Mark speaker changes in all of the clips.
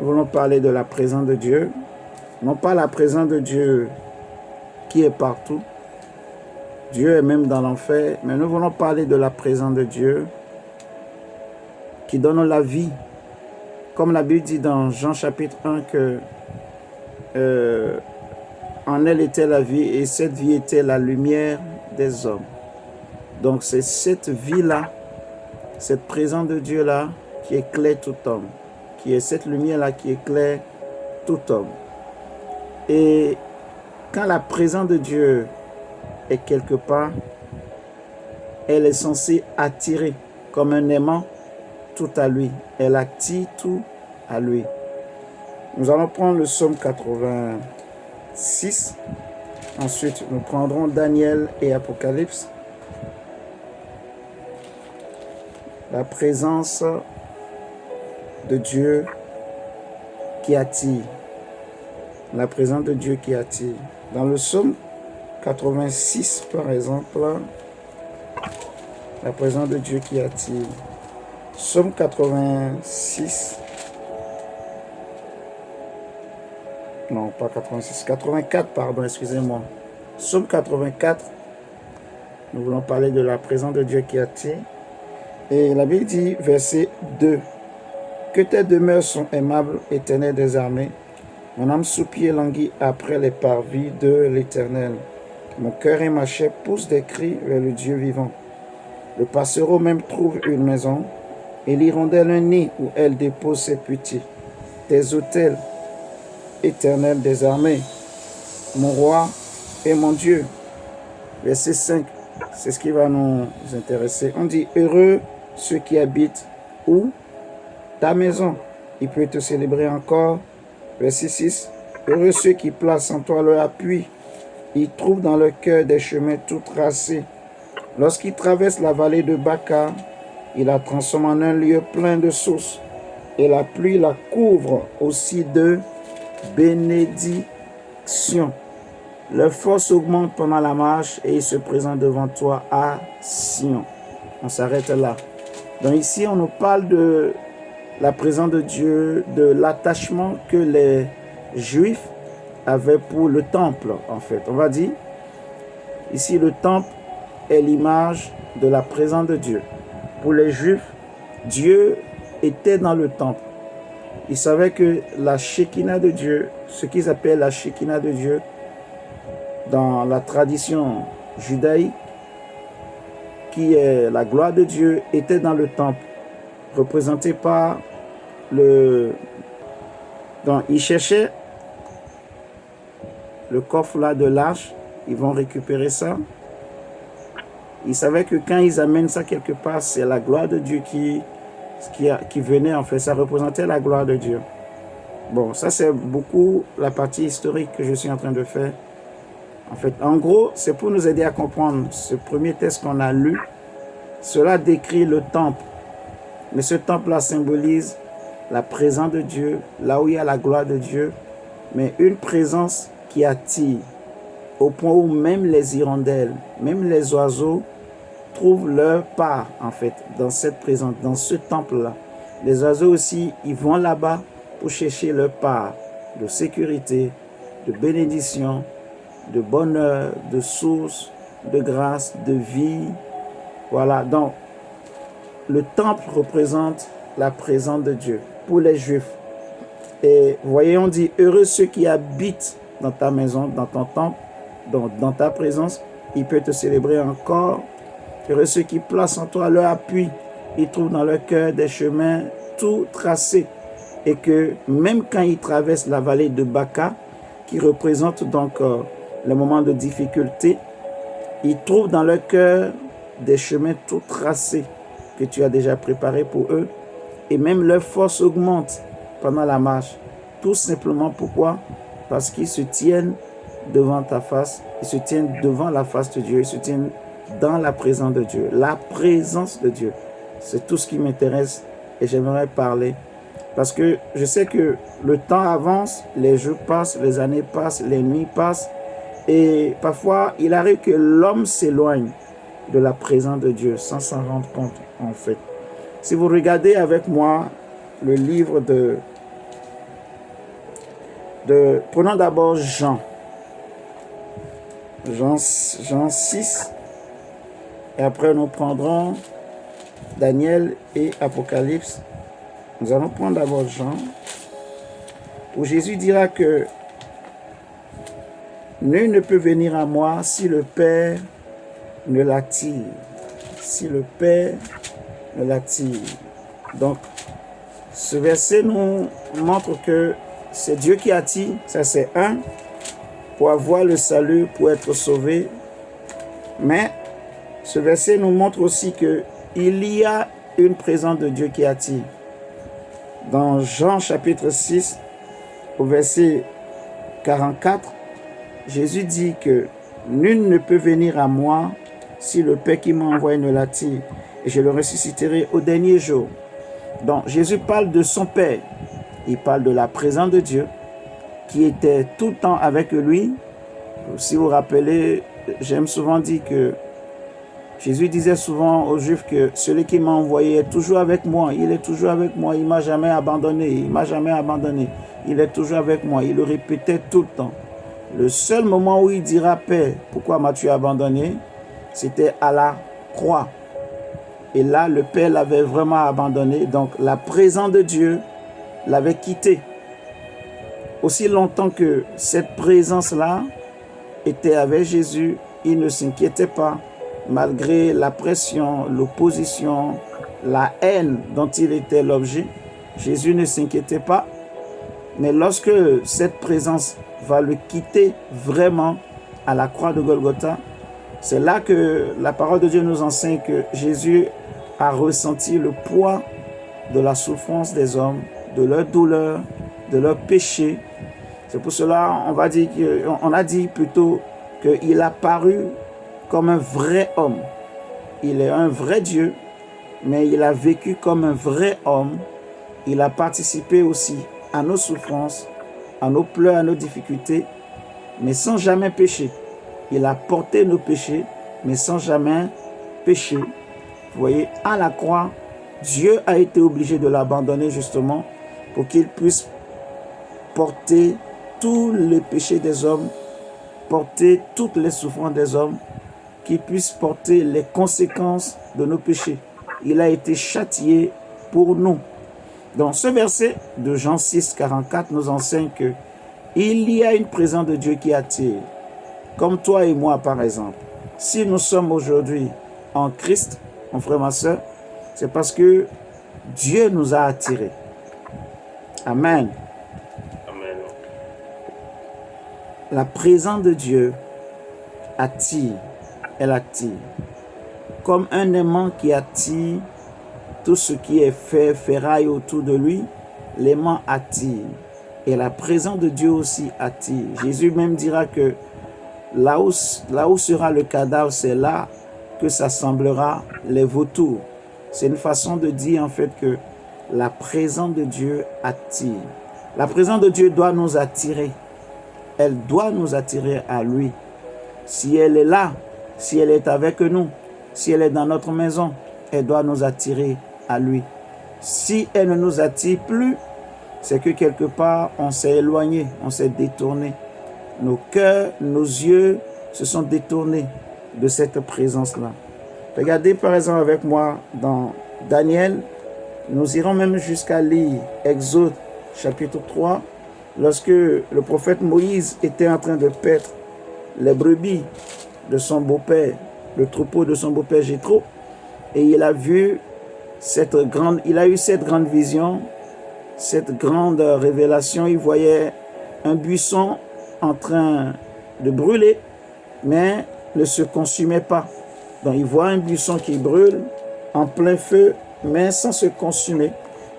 Speaker 1: nous voulons parler de la présence de Dieu. Non pas la présence de Dieu qui est partout. Dieu est même dans l'enfer, mais nous voulons parler de la présence de Dieu qui donne la vie. Comme la Bible dit dans Jean chapitre 1 que en elle était la vie et cette vie était la lumière des hommes. Donc c'est cette vie-là, cette présence de Dieu-là qui éclaire tout homme, qui est cette lumière-là qui éclaire tout homme. Et quand la présence de Dieu est quelque part, elle est censée attirer comme un aimant tout à lui. Elle attire tout à lui. Nous allons prendre le psaume 86. Ensuite, nous prendrons Daniel et Apocalypse. La présence de Dieu qui attire. La présence de Dieu qui attire. Dans le psaume 86, par exemple, la présence de Dieu qui attire. Psaume 86. Non, pas 86. 84, pardon, excusez-moi. Psaume 84. Nous voulons parler de la présence de Dieu qui attire. Et la Bible dit, verset 2. Que tes demeures sont aimables, Éternel des armées. Mon âme soupire languit après les parvis de l'Éternel. Mon cœur et ma chair poussent des cris vers le Dieu vivant. Le passereau même trouve une maison, et l'hirondelle un nid où elle dépose ses petits. Tes autels, Éternel des armées, mon roi et mon Dieu. Verset 5, c'est ce qui va nous intéresser. On dit, heureux ceux qui habitent où? Ta maison. Il peut te célébrer encore. Verset 6, heureux ceux qui placent en toi leur appui. Ils trouvent dans leur cœur des chemins tout tracés. Lorsqu'ils traversent la vallée de Baca, il la transforme en un lieu plein de sources. Et la pluie la couvre aussi de bénédictions. Leur force augmente pendant la marche et ils se présentent devant toi à Sion. On s'arrête là. Donc ici, on nous parle de la présence de Dieu, de l'attachement que les Juifs avaient pour le temple, en fait. On va dire, ici, le temple est l'image de la présence de Dieu. Pour les Juifs, Dieu était dans le temple. Ils savaient que la Shekinah de Dieu, ce qu'ils appellent la Shekinah de Dieu, dans la tradition judaïque, qui est la gloire de Dieu, était dans le temple, représenté par le... Donc, ils cherchaient le coffre là de l'arche, ils vont récupérer ça. Ils savaient que quand ils amènent ça quelque part, c'est la gloire de Dieu qui venait, en fait. Ça représentait la gloire de Dieu. Bon, ça c'est beaucoup la partie historique que je suis en train de faire. En fait, en gros, c'est pour nous aider à comprendre ce premier texte qu'on a lu. Cela décrit le temple. Mais ce temple-là symbolise la présence de Dieu, là où il y a la gloire de Dieu, mais une présence qui attire, au point où même les hirondelles, même les oiseaux trouvent leur part, en fait, dans cette présence, dans ce temple-là. Les oiseaux aussi, ils vont là-bas pour chercher leur part de sécurité, de bénédiction, de bonheur, de source, de grâce, de vie. Voilà, donc, le temple représente la présence de Dieu pour les Juifs. Et voyez, on dit, heureux ceux qui habitent dans ta maison, dans ton temple, dans ta présence, il peut te célébrer encore. Heureux ceux qui placent en toi leur appui, ils trouvent dans leur cœur des chemins tout tracés. Et que même quand ils traversent la vallée de Baca, qui représente donc le moment de difficulté, ils trouvent dans leur cœur des chemins tout tracés que tu as déjà préparés pour eux. Et même leur force augmente pendant la marche. Tout simplement pourquoi? Parce qu'ils se tiennent devant ta face, ils se tiennent devant la face de Dieu, ils se tiennent dans la présence de Dieu. La présence de Dieu, c'est tout ce qui m'intéresse et j'aimerais parler. Parce que je sais que le temps avance, les jours passent, les années passent, les nuits passent. Et parfois, il arrive que l'homme s'éloigne de la présence de Dieu sans s'en rendre compte, en fait. Si vous regardez avec moi le livre de Prenons d'abord Jean. Jean 6. Et après, nous prendrons Daniel et Apocalypse. Nous allons prendre d'abord Jean, où Jésus dira que nul ne peut venir à moi si le Père ne l'attire. Si le Père ne l'attire. Donc, ce verset nous montre que c'est Dieu qui attire, ça c'est un, pour avoir le salut, pour être sauvé. Mais ce verset nous montre aussi qu'il y a une présence de Dieu qui attire. Dans Jean chapitre 6, au verset 44, Jésus dit que nul ne peut venir à moi si le Père qui m'a envoyé ne l'attire, et je le ressusciterai au dernier jour. Donc Jésus parle de son Père, il parle de la présence de Dieu qui était tout le temps avec lui. Si vous vous rappelez, j'aime souvent dire que Jésus disait souvent aux Juifs que celui qui m'a envoyé est toujours avec moi, il est toujours avec moi, il ne m'a jamais abandonné, il est toujours avec moi, il le répétait tout le temps. Le seul moment où il dira « Père, pourquoi m'as-tu abandonné ?» c'était à la croix. Et là, le Père l'avait vraiment abandonné, donc la présence de Dieu l'avait quitté. Aussi longtemps que cette présence-là était avec Jésus, il ne s'inquiétait pas, malgré la pression, l'opposition, la haine dont il était l'objet. Jésus ne s'inquiétait pas. Mais lorsque cette présence va le quitter vraiment à la croix de Golgotha, c'est là que la parole de Dieu nous enseigne que Jésus a ressenti le poids de la souffrance des hommes, de leur douleur, de leur péché. C'est pour cela on a dit plutôt qu'il a paru comme un vrai homme. Il est un vrai Dieu, mais il a vécu comme un vrai homme. Il a participé aussi à nos souffrances, à nos pleurs, à nos difficultés, mais sans jamais pécher. Il a porté nos péchés, mais sans jamais pécher. Vous voyez, à la croix, Dieu a été obligé de l'abandonner justement pour qu'il puisse porter tous les péchés des hommes, porter toutes les souffrances des hommes, qu'il puisse porter les conséquences de nos péchés. Il a été châtié pour nous. Donc ce verset de Jean 6, 44 nous enseigne que il y a une présence de Dieu qui attire. Comme toi et moi par exemple. Si nous sommes aujourd'hui en Christ, mon frère, ma soeur, c'est parce que Dieu nous a attirés. Amen.
Speaker 2: Amen.
Speaker 1: La présence de Dieu attire. Elle attire. Comme un aimant qui attire tout ce qui est fait, ferraille autour de lui, l'aimant attire. Et la présence de Dieu aussi attire. Jésus même dira que là où sera le cadavre, c'est là que s'assemblera les vautours. C'est une façon de dire en fait que la présence de Dieu attire. La présence de Dieu doit nous attirer. Elle doit nous attirer à lui. Si elle est là, si elle est avec nous, si elle est dans notre maison, elle doit nous attirer à lui. Si elle ne nous attire plus, c'est que quelque part, on s'est éloigné, on s'est détourné. Nos cœurs, nos yeux se sont détournés de cette présence-là. Regardez par exemple avec moi dans Daniel, nous irons même jusqu'à lire Exode chapitre 3, lorsque le prophète Moïse était en train de paître les brebis de son beau-père, le troupeau de son beau-père Jéthro, et il a eu cette grande vision, cette grande révélation. Il voyait un buisson en train de brûler, mais ne se consumait pas. Donc il voit un buisson qui brûle en plein feu, mais sans se consumer.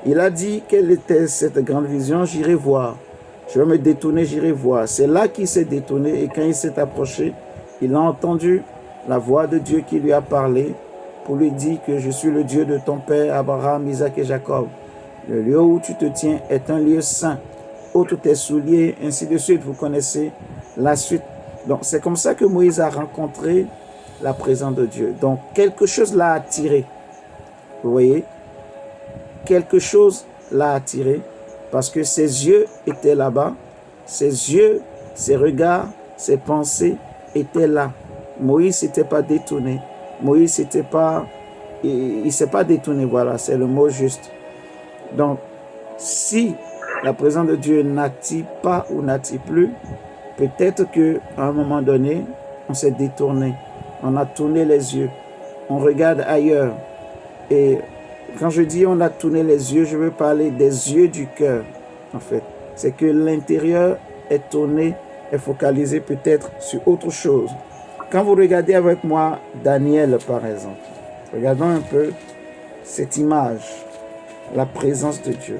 Speaker 1: Il a dit, quelle était cette grande vision? J'irai voir. Je vais me détourner, j'irai voir. C'est là qu'il s'est détourné, et quand il s'est approché, il a entendu la voix de Dieu qui lui a parlé pour lui dire que je suis le Dieu de ton père Abraham, Isaac et Jacob. Le lieu où tu te tiens est un lieu saint. Ôte tes souliers, ainsi de suite. Vous connaissez la suite. Donc c'est comme ça que Moïse a rencontré la présence de Dieu. Donc quelque chose l'a attiré. Vous voyez? Quelque chose l'a attiré parce que ses yeux étaient là-bas Ses yeux, ses regards, ses pensées étaient là. Moïse n'était pas détourné. Moïse n'était pas... Il ne s'est pas détourné, voilà, c'est le mot juste. Donc, si la présence de Dieu n'attire pas ou n'attire plus, peut-être qu'à un moment donné, on s'est détourné. On a tourné les yeux. On regarde ailleurs. Et quand je dis on a tourné les yeux, je veux parler des yeux du cœur, en fait. C'est que l'intérieur est tourné, est focalisé peut-être sur autre chose. Quand vous regardez avec moi Daniel, par exemple, regardons un peu cette image, la présence de Dieu.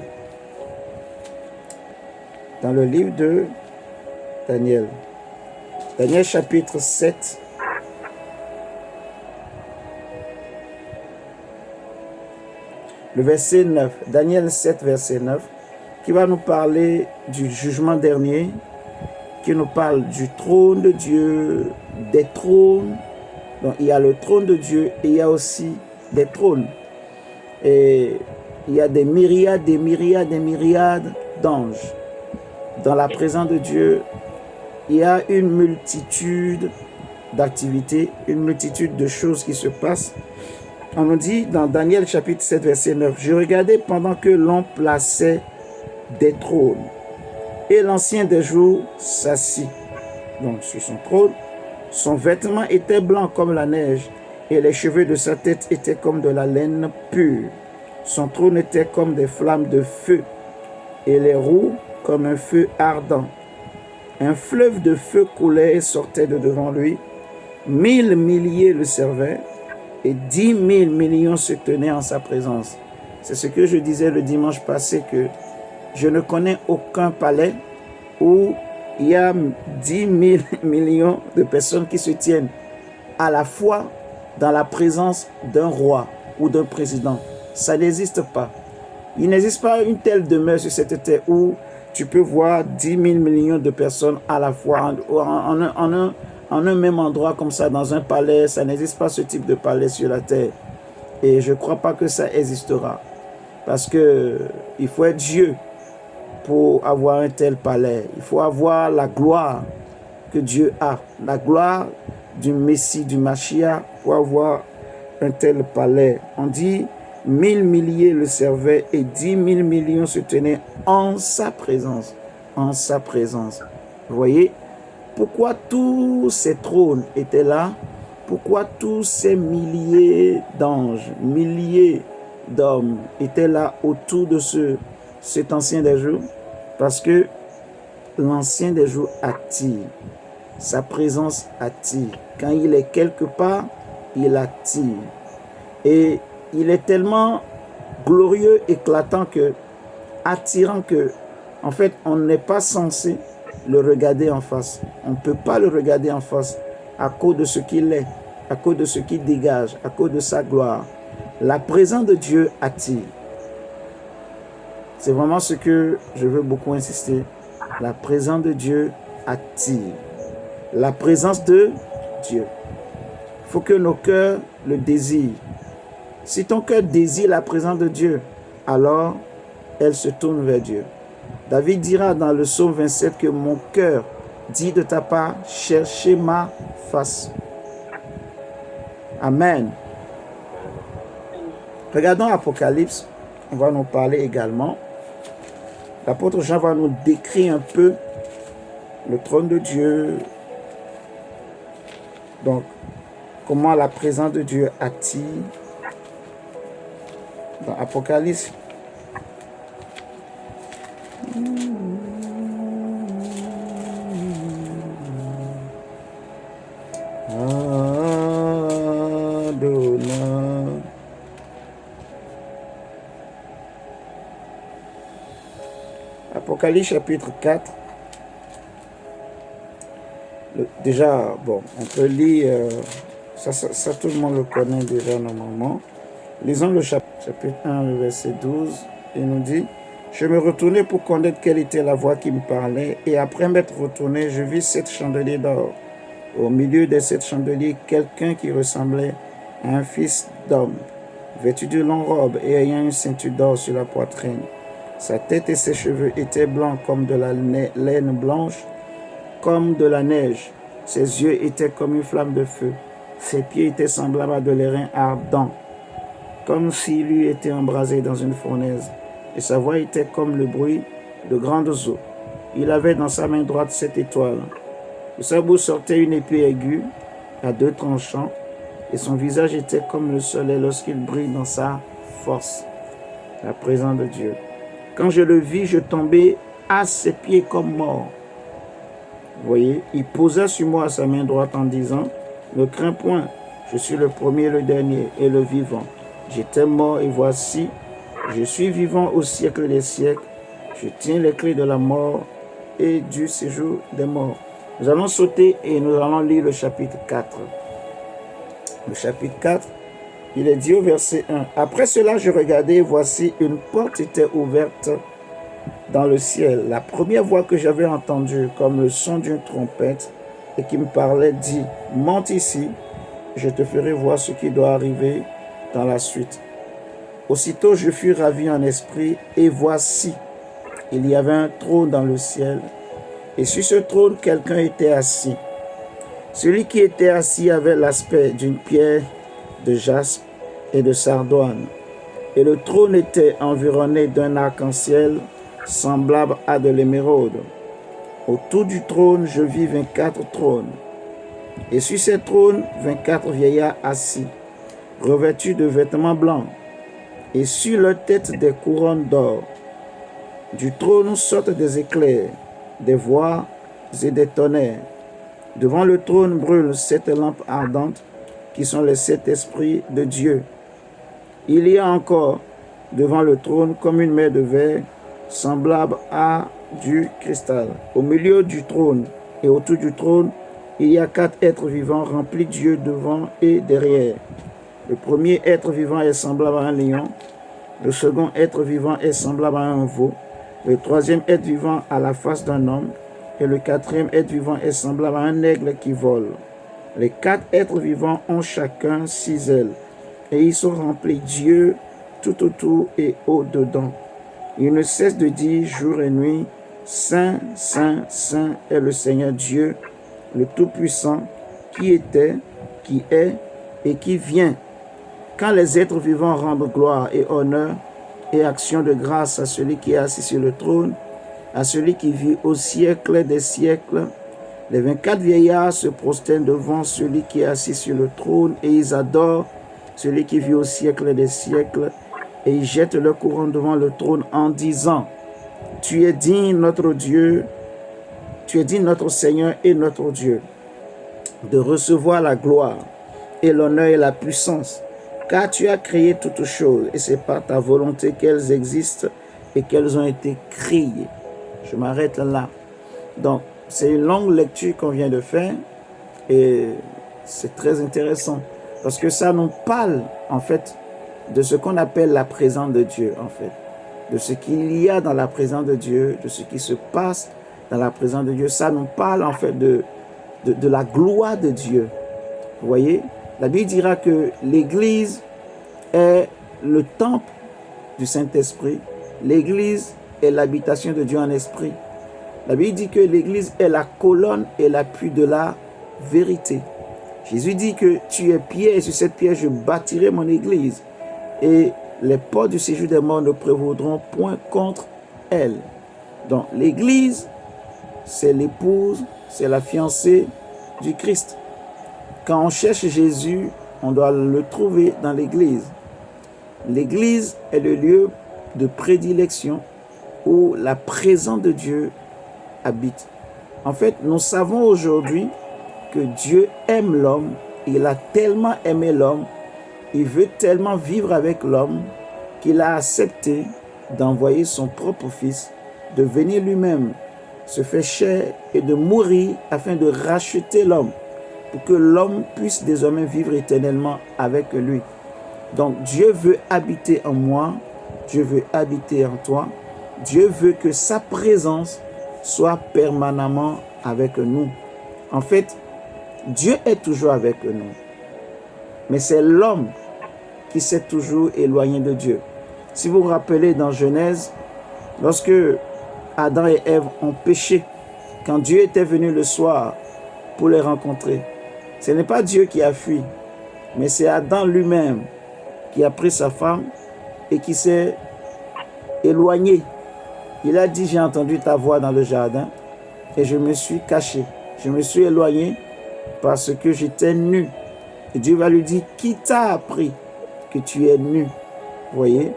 Speaker 1: Dans le livre de Daniel, Daniel chapitre 7, le verset 9, Daniel 7, verset 9, qui va nous parler du jugement dernier, qui nous parle du trône de Dieu, des trônes. Donc, il y a le trône de Dieu et il y a aussi des trônes. Et il y a des myriades d'anges. Dans la présence de Dieu, il y a une multitude d'activités, une multitude de choses qui se passent. On nous dit dans Daniel chapitre 7, verset 9, « Je regardais pendant que l'on plaçait des trônes, et l'ancien des jours s'assit donc sur son trône. Son vêtement était blanc comme la neige, et les cheveux de sa tête étaient comme de la laine pure. Son trône était comme des flammes de feu, et les roues comme un feu ardent. Un fleuve de feu coulait et sortait de devant lui. 1000 milliers le servaient, et 10 000 millions se tenaient en sa présence. » C'est ce que je disais le dimanche passé, que je ne connais aucun palais où il y a 10 000 millions de personnes qui se tiennent à la fois dans la présence d'un roi ou d'un président. Ça n'existe pas. Il n'existe pas une telle demeure sur cette terre où tu peux voir 10 000 millions de personnes à la fois en un même endroit comme ça, dans un palais. Ça n'existe pas ce type de palais sur la terre. Et je ne crois pas que ça existera. Parce qu'il faut être Dieu pour avoir un tel palais. Il faut avoir la gloire que Dieu a. La gloire du Messie, du Mashiach, pour avoir un tel palais. On dit 1000 milliers le servaient et 10 000 millions se tenaient en sa présence. En sa présence. Vous voyez? Pourquoi tous ces trônes étaient là? Pourquoi tous ces milliers d'anges, milliers d'hommes étaient là autour de cet ancien des jours? Parce que l'ancien des jours attire. Sa présence attire. Quand il est quelque part, il attire. Et il est tellement glorieux, éclatant, attirant que, en fait, on n'est pas censé le regarder en face. On ne peut pas le regarder en face à cause de ce qu'il est, à cause de ce qu'il dégage, à cause de sa gloire. La présence de Dieu attire. C'est vraiment ce que je veux beaucoup insister. La présence de Dieu attire. La présence de Dieu. Il faut que nos cœurs le désirent. Si ton cœur désire la présence de Dieu, alors elle se tourne vers Dieu. David dira dans le psaume 27 que mon cœur dit de ta part, cherchez ma face. Amen. Regardons Apocalypse. On va nous parler également. L'apôtre Jean va nous décrire un peu le trône de Dieu. Donc, comment la présence de Dieu attire. Dans Apocalypse. Apocalypse chapitre 4. Déjà, bon, on peut lire, ça tout le monde le connaît déjà normalement. Lisons le chapitre 1, le verset 12, il nous dit « Je me retournai pour connaître quelle était la voix qui me parlait, et après m'être retourné, je vis 7 chandeliers d'or. Au milieu de 7 chandeliers, quelqu'un qui ressemblait à un fils d'homme, vêtu de longue robe et ayant une ceinture d'or sur la poitrine. Sa tête et ses cheveux étaient blancs comme de la laine blanche, comme de la neige. Ses yeux étaient comme une flamme de feu. Ses pieds étaient semblables à de l'airain ardent, comme s'il eût été embrasé dans une fournaise. Et sa voix était comme le bruit de grandes eaux. Il avait dans sa main droite 7 étoiles. De sa bouche sortait une épée aiguë à 2 tranchants, et son visage était comme le soleil lorsqu'il brille dans sa force. La présence de Dieu. Quand je le vis, je tombais à ses pieds comme mort. Vous voyez, il posa sur moi sa main droite en disant, « Ne crains point, je suis le premier, le dernier et le vivant. J'étais mort et voici, je suis vivant au siècle des siècles. Je tiens les clés de la mort et du séjour des morts. » Nous allons sauter et nous allons lire le chapitre 4. Le chapitre 4, il est dit au verset 1. « Après cela, je regardais, voici une porte était ouverte dans le ciel. La première voix que j'avais entendue, comme le son d'une trompette, et qui me parlait, dit, « Monte ici, je te ferai voir ce qui doit arriver dans la suite. » Aussitôt, je fus ravi en esprit, et voici, il y avait un trône dans le ciel, et sur ce trône, quelqu'un était assis. Celui qui était assis avait l'aspect d'une pierre de jaspe et de sardoine, et le trône était environné d'un arc-en-ciel semblable à de l'émeraude. Autour du trône, je vis 24 trônes, et sur ces trônes, 24 vieillards assis, revêtus de vêtements blancs, et sur leur tête des couronnes d'or. Du trône sortent des éclairs, des voix et des tonnerres. Devant le trône brûlent 7 lampes ardentes, qui sont les 7 esprits de Dieu. Il y a encore devant le trône comme une mer de verre, semblable à du cristal. Au milieu du trône et autour du trône, il y a 4 êtres vivants remplis d'yeux devant et derrière. Le premier être vivant est semblable à un lion, le second être vivant est semblable à un veau, le troisième être vivant a la face d'un homme, et le quatrième être vivant est semblable à un aigle qui vole. Les 4 êtres vivants ont chacun 6 ailes, et ils sont remplis d'yeux tout autour et au-dedans. Ils ne cessent de dire jour et nuit, Saint, Saint, Saint est le Seigneur Dieu, le Tout-Puissant, qui était, qui est et qui vient. Quand les êtres vivants rendent gloire et honneur et action de grâce à celui qui est assis sur le trône, à celui qui vit au siècle des siècles, les 24 vieillards se prosternent devant celui qui est assis sur le trône et ils adorent celui qui vit au siècle des siècles et ils jettent leur couronne devant le trône en disant, « Tu es digne, notre Dieu, tu es digne, notre Seigneur et notre Dieu, de recevoir la gloire et l'honneur et la puissance, car tu as créé toutes choses et c'est par ta volonté qu'elles existent et qu'elles ont été créées. » Je m'arrête là. Donc, c'est une longue lecture qu'on vient de faire et c'est très intéressant parce que ça nous parle en fait de ce qu'on appelle la présence de Dieu en fait, de ce qu'il y a dans la présence de Dieu, de ce qui se passe dans la présence de Dieu. Ça nous parle en fait de la gloire de Dieu. Vous voyez, la Bible dira que l'Église est le temple du Saint-Esprit. L'Église est l'habitation de Dieu en esprit. La Bible dit que l'Église est la colonne et l'appui de la vérité. Jésus dit que tu es pierre et sur cette pierre je bâtirai mon Église et les portes du séjour des morts ne prévaudront point contre elle. Donc l'Église, c'est l'épouse, c'est la fiancée du Christ. Quand on cherche Jésus, on doit le trouver dans l'Église. L'Église est le lieu de prédilection où la présence de Dieu habite. En fait, nous savons aujourd'hui que Dieu aime l'homme. Il a tellement aimé l'homme, il veut tellement vivre avec l'homme qu'il a accepté d'envoyer son propre fils, de venir lui-même se faire chair et de mourir afin de racheter l'homme pour que l'homme puisse désormais vivre éternellement avec lui. Donc Dieu veut habiter en moi, Dieu veut habiter en toi, Dieu veut que sa présence soit permanemment avec nous. En fait, Dieu est toujours avec nous, mais c'est l'homme qui s'est toujours éloigné de Dieu. Si vous vous rappelez dans Genèse, Lorsque Adam et Ève ont péché, quand Dieu était venu le soir pour les rencontrer, ce n'est pas Dieu qui a fui, mais c'est Adam lui-même qui a pris sa femme et qui s'est éloigné. Il a dit, j'ai entendu ta voix dans le jardin et je me suis caché. Je me suis éloigné parce que j'étais nu. Et Dieu va lui dire, qui t'a appris que tu es nu? Vous voyez?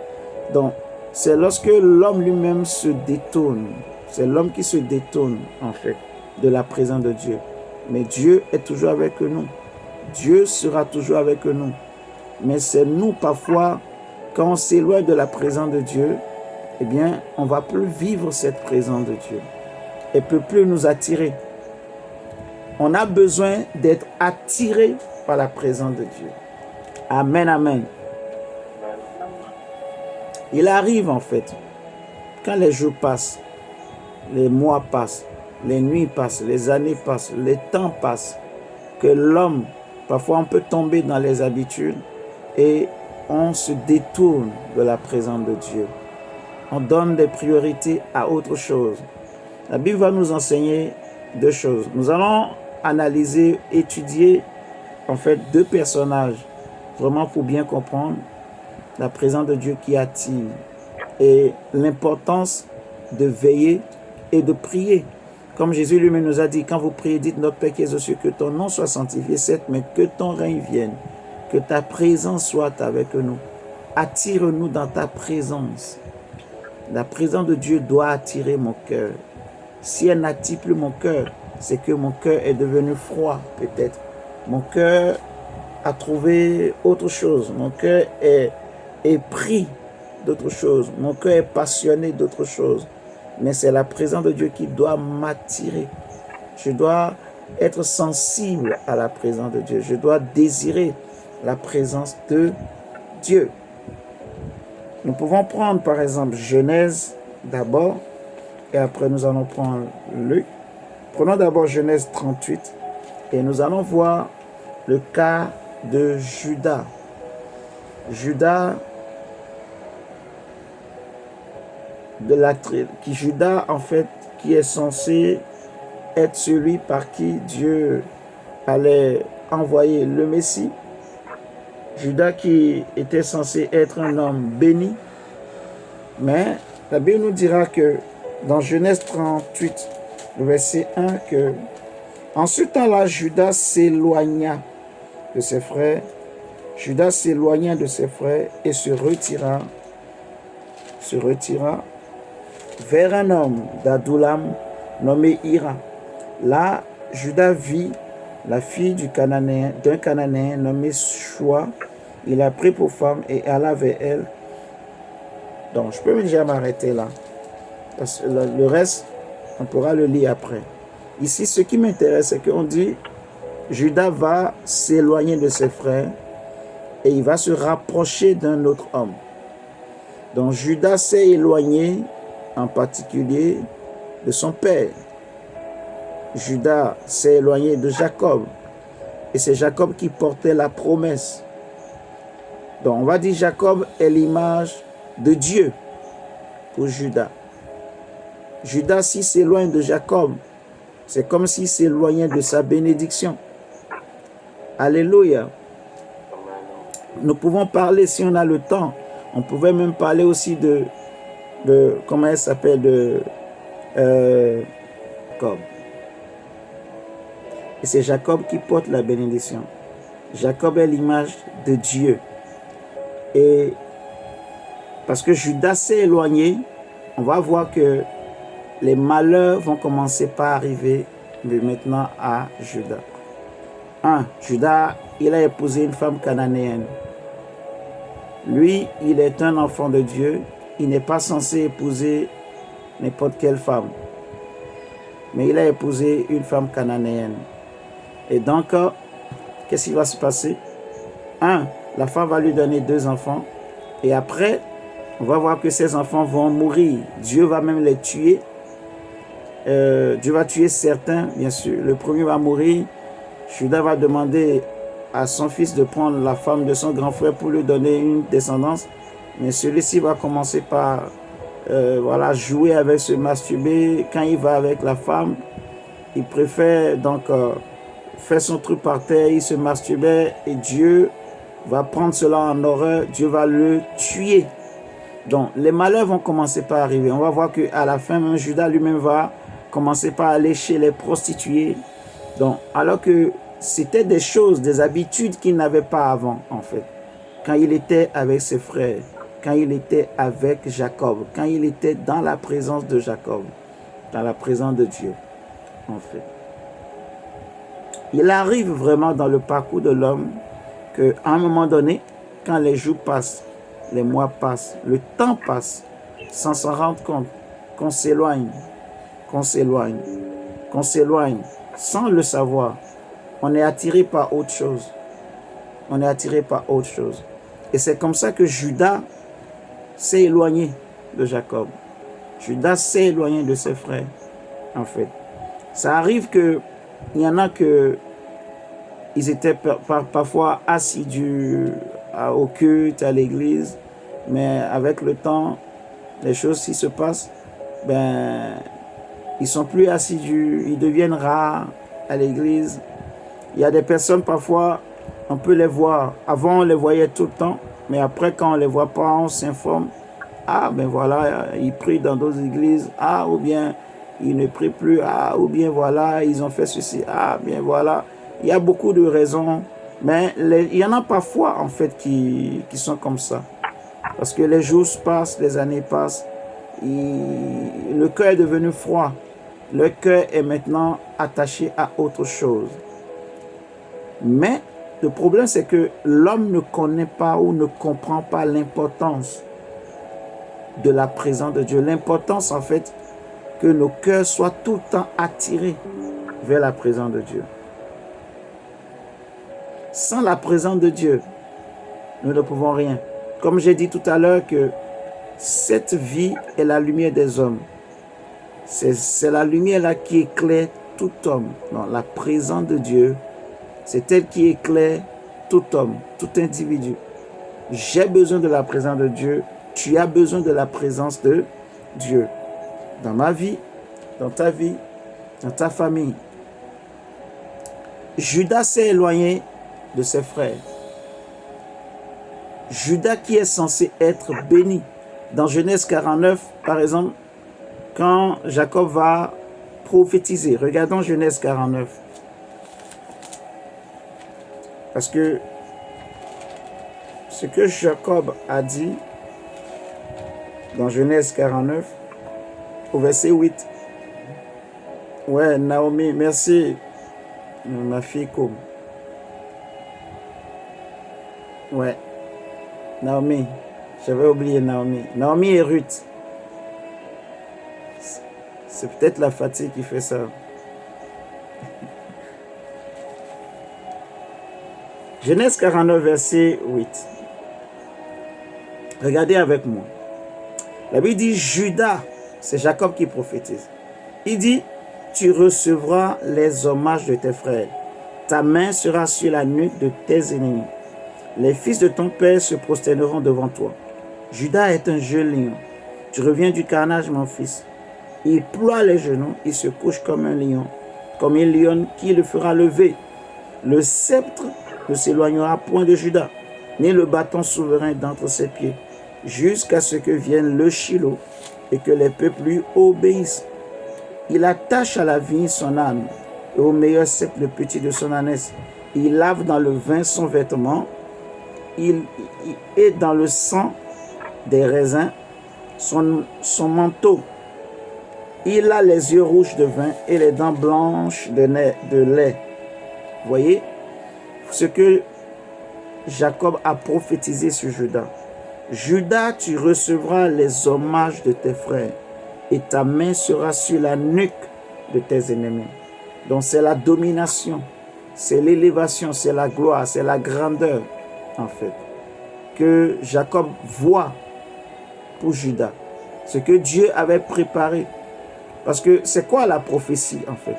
Speaker 1: Donc, c'est lorsque l'homme lui-même se détourne. C'est l'homme qui se détourne, en fait, de la présence de Dieu. Mais Dieu est toujours avec nous. Dieu sera toujours avec nous. Mais c'est nous, parfois, quand on s'éloigne de la présence de Dieu, eh bien, on ne va plus vivre cette présence de Dieu. Elle ne peut plus nous attirer. On a besoin d'être attiré par la présence de Dieu. Amen, amen. Il arrive, en fait, quand les jours passent, les mois passent, les nuits passent, les années passent, les temps passent, que l'homme, parfois on peut tomber dans les habitudes et on se détourne de la présence de Dieu. On donne des priorités à autre chose. La Bible va nous enseigner deux choses. Nous allons analyser, étudier en fait deux personnages, vraiment pour bien comprendre la présence de Dieu qui attire et l'importance de veiller et de prier. Comme Jésus lui-même nous a dit, quand vous priez, dites notre Père qui es aux cieux, que ton nom soit sanctifié, certes, mais que ton règne vienne, que ta présence soit avec nous. Attire-nous dans ta présence. La présence de Dieu doit attirer mon cœur. Si elle n'attire plus mon cœur, c'est que mon cœur est devenu froid, peut-être. Mon cœur a trouvé autre chose. Mon cœur est pris d'autre chose. Mon cœur est passionné d'autre chose. Mais c'est la présence de Dieu qui doit m'attirer. Je dois être sensible à la présence de Dieu. Je dois désirer la présence de Dieu. Nous pouvons prendre par exemple Genèse d'abord et après nous allons prendre Luc. Prenons d'abord Genèse 38 et nous allons voir le cas de Judas. Judas en fait, qui est censé être celui par qui Dieu allait envoyer le Messie. Judas qui était censé être un homme béni. Mais la Bible nous dira que dans Genèse 38, le verset 1, que en ce temps-là, Judas s'éloigna de ses frères. Judas s'éloigna de ses frères et se retira vers un homme d'Adullam nommé Hira. Là, Judas vit la fille d'un Cananéen nommé Shua. Il l'a pris pour femme et alla vers elle. Donc, je peux déjà m'arrêter là. Parce que le reste, on pourra le lire après. Ici, ce qui m'intéresse, c'est qu'on dit Judas va s'éloigner de ses frères et il va se rapprocher d'un autre homme. Donc, Judas s'est éloigné en particulier de son père. Judas s'est éloigné de Jacob. Et c'est Jacob qui portait la promesse. Donc on va dire Jacob est l'image de Dieu pour Judas. Judas, s'il s'éloigne de Jacob, c'est comme s'il s'éloignait de sa bénédiction. Alléluia. Nous pouvons parler, si on a le temps, on pouvait même parler aussi de comment elle s'appelle, de Jacob. Et c'est Jacob qui porte la bénédiction. Jacob est l'image de Dieu. Et parce que Judas s'est éloigné, on va voir que les malheurs vont commencer par arriver de maintenant à Judas. Judas, il a épousé une femme cananéenne. Lui, il est un enfant de Dieu. Il n'est pas censé épouser n'importe quelle femme. Mais il a épousé une femme cananéenne. Et donc, qu'est-ce qui va se passer? La femme va lui donner 2 enfants. Et après, on va voir que ces enfants vont mourir. Dieu va même les tuer. Dieu va tuer certains, bien sûr. Le premier va mourir. Judas va demander à son fils de prendre la femme de son grand frère pour lui donner une descendance. Mais celui-ci va commencer par voilà, jouer avec, se masturber. Quand il va avec la femme, il préfère donc faire son truc par terre, il se masturbait et Dieu va prendre cela en horreur, Dieu va le tuer. Donc les malheurs vont commencer par arriver. On va voir qu'à la fin, même Judas lui-même va commencer par aller chez les prostituées. Donc, alors que c'était des choses, des habitudes qu'il n'avait pas avant, en fait. Quand il était avec ses frères, quand il était avec Jacob, quand il était dans la présence de Jacob, dans la présence de Dieu, en fait. Il arrive vraiment dans le parcours de l'homme qu'à un moment donné, quand les jours passent, les mois passent, le temps passe, sans s'en rendre compte, qu'on s'éloigne, qu'on s'éloigne, qu'on s'éloigne, sans le savoir. On est attiré par autre chose. On est attiré par autre chose. Et c'est comme ça que Judas s'est éloigné de Jacob. Judas s'est éloigné de ses frères, en fait. Ça arrive qu'il y en a que ils étaient parfois assidus au culte, à l'église, mais avec le temps, les choses qui se passent, ben, ils sont plus assidus, ils deviennent rares à l'église. Il y a des personnes, parfois, on peut les voir. Avant, on les voyait tout le temps, mais après, quand on ne les voit pas, on s'informe. Ah, ben voilà, ils prient dans d'autres églises. Ah, ou bien, ils ne prient plus. Ah, ou bien, voilà, ils ont fait ceci. Ah, bien, voilà. Il y a beaucoup de raisons, mais il y en a parfois, en fait, qui sont comme ça. Parce que les jours passent, les années passent, le cœur est devenu froid. Le cœur est maintenant attaché à autre chose. Mais le problème, c'est que l'homme ne connaît pas ou ne comprend pas l'importance de la présence de Dieu. L'importance, en fait, que nos cœurs soient tout le temps attirés vers la présence de Dieu. Sans la présence de Dieu, nous ne pouvons rien. Comme j'ai dit tout à l'heure que cette vie est la lumière des hommes. C'est la lumière là qui éclaire tout homme. Non, la présence de Dieu, c'est elle qui éclaire tout homme, tout individu. J'ai besoin de la présence de Dieu. Tu as besoin de la présence de Dieu. Dans ma vie, dans ta vie, dans ta famille. Judas s'est éloigné de ses frères. Judas qui est censé être béni. Dans Genèse 49, par exemple, quand Jacob va prophétiser. Regardons Genèse 49. Parce que ce que Jacob a dit dans Genèse 49, au verset 8. Ouais, Naomi, merci, ma fille comme. Ouais, Naomi, j'avais oublié Naomi. Naomi et Ruth. C'est peut-être la fatigue qui fait ça. Genèse 49, verset 8. Regardez avec moi. La Bible dit Judas, c'est Jacob qui prophétise. Il dit, tu recevras les hommages de tes frères. Ta main sera sur la nuque de tes ennemis. Les fils de ton père se prosterneront devant toi. Judas est un jeune lion. Tu reviens du carnage, mon fils. Il ploie les genoux, il se couche comme un lion, comme un lion qui le fera lever. Le sceptre ne s'éloignera point de Judas, ni le bâton souverain d'entre ses pieds, jusqu'à ce que vienne le Shiloh et que les peuples lui obéissent. Il attache à la vigne son âne et au meilleur cep le petit de son ânesse. Il lave dans le vin son vêtement, il est dans le sang des raisins son manteau. Il a les yeux rouges de vin et les dents blanches de lait. Voyez ce que Jacob a prophétisé sur Judas. Judas, tu recevras les hommages de tes frères et ta main sera sur la nuque de tes ennemis. Donc c'est la domination, c'est l'élévation, c'est la gloire, c'est la grandeur, en fait, que Jacob voit pour Judas. Ce que Dieu avait préparé. Parce que c'est quoi la prophétie, en fait?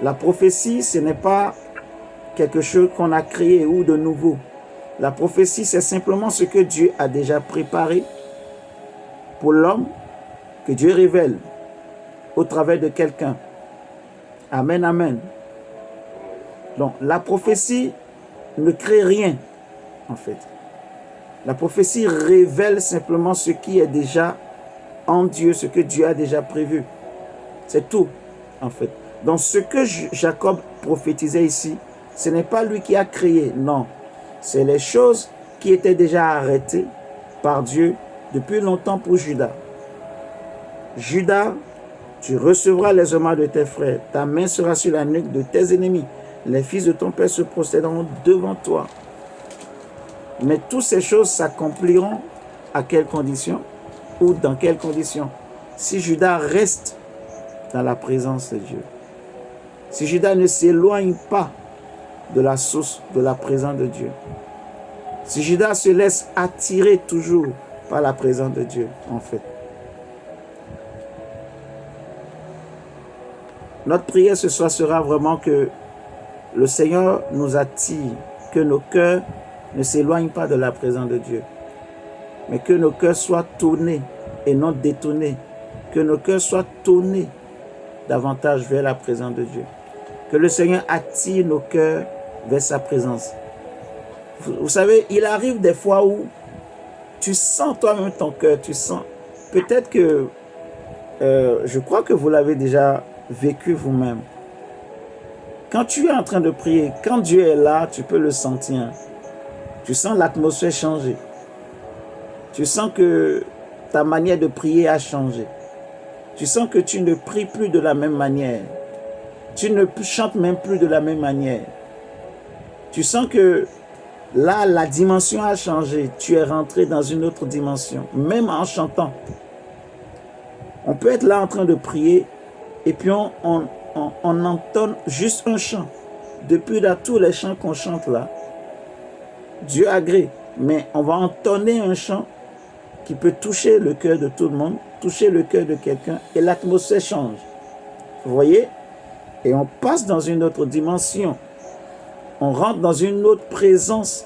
Speaker 1: La prophétie, ce n'est pas quelque chose qu'on a créé ou de nouveau. La prophétie, c'est simplement ce que Dieu a déjà préparé pour l'homme que Dieu révèle au travers de quelqu'un. Amen, amen. Donc, la prophétie ne crée rien, en fait. La prophétie révèle simplement ce qui est déjà en Dieu, ce que Dieu a déjà prévu. C'est tout, en fait. Donc, ce que Jacob prophétisait ici, ce n'est pas lui qui a créé, non. C'est les choses qui étaient déjà arrêtées par Dieu depuis longtemps pour Judas. Judas, tu recevras les hommages de tes frères. Ta main sera sur la nuque de tes ennemis. Les fils de ton père se prostéreront devant toi. Mais toutes ces choses s'accompliront à quelles conditions ou dans quelles conditions? Si Judas reste dans la présence de Dieu. Si Judas ne s'éloigne pas de la source de la présence de Dieu. Si Judas se laisse attirer toujours par la présence de Dieu, en fait. Notre prière ce soir sera vraiment que le Seigneur nous attire, que nos cœurs ne s'éloignent pas de la présence de Dieu, mais que nos cœurs soient tournés et non détournés, que nos cœurs soient tournés davantage vers la présence de Dieu, que le Seigneur attire nos cœurs vers sa présence. Vous savez, il arrive des fois où tu sens toi-même ton cœur, tu sens, peut-être que, je crois que vous l'avez déjà vécu vous-même. Quand tu es en train de prier, quand Dieu est là, tu peux le sentir. Tu sens l'atmosphère changer. Tu sens que ta manière de prier a changé. Tu sens que tu ne pries plus de la même manière. Tu ne chantes même plus de la même manière. Tu sens que là, la dimension a changé. Tu es rentré dans une autre dimension, même en chantant. On peut être là en train de prier et puis on entonne juste un chant. Depuis là, tous les chants qu'on chante là, Dieu agrée. Mais on va entonner un chant qui peut toucher le cœur de tout le monde, toucher le cœur de quelqu'un et l'atmosphère change. Vous voyez? Et on passe dans une autre dimension. On rentre dans une autre présence